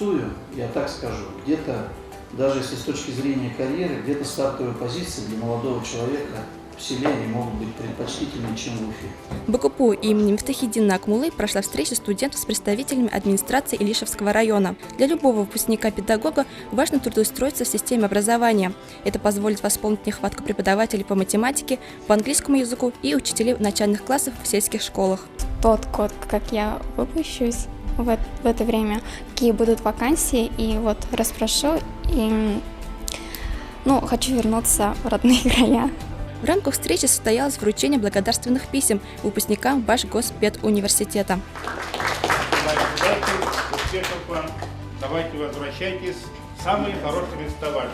зачастую, я так скажу, где-то, даже если с точки зрения карьеры, где-то стартовые позиции для молодого человека в селе они могут быть предпочтительнее, чем в Уфе. В БКПУ имени Мифтахиддина Акмуллы прошла встреча студентов с представителями администрации Илишевского района. Для любого выпускника-педагога важно трудоустроиться в системе образования. Это позволит восполнить нехватку преподавателей по математике, по английскому языку и учителей начальных классов в сельских школах. Тот год, как я выпущусь в это время, какие будут вакансии, и вот расспрошу, и хочу вернуться в родные края. В рамках встречи состоялось вручение благодарственных писем выпускникам Башгоспедуниверситета. Успехов вам. Давайте возвращайтесь. Самые хорошие места ваши.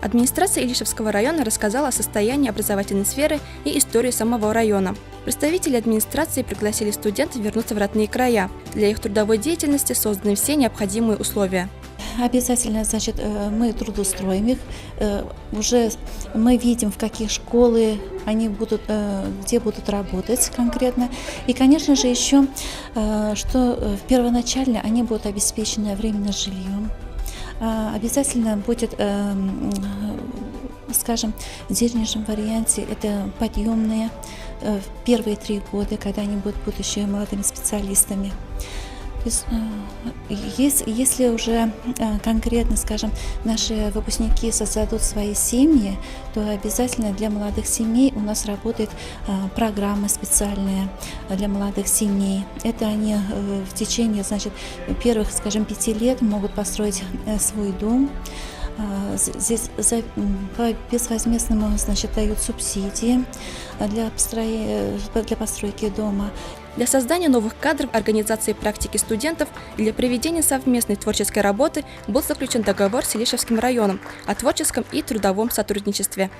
Администрация Илишевского района рассказала о состоянии образовательной сферы и истории самого района. Представители администрации пригласили студентов вернуться в родные края. Для их трудовой деятельности созданы все необходимые условия. Обязательно, мы трудоустроим их, уже мы видим, в какие школы они будут, где будут работать конкретно. И, конечно же, еще, что первоначально они будут обеспечены временным жильем. Обязательно будет, скажем, в денежном варианте это подъемные в первые 3 года, когда они будут будущими молодыми специалистами. Если уже конкретно, скажем, наши выпускники создадут свои семьи, то обязательно для молодых семей у нас работает программа специальная для молодых семей. Это они в течение, первых, 5 лет могут построить свой дом. Здесь по безвозмездному, дают субсидии для постройки дома. Для создания новых кадров, организации практики студентов и для проведения совместной творческой работы был заключен договор с Илишевским районом о творческом и трудовом сотрудничестве.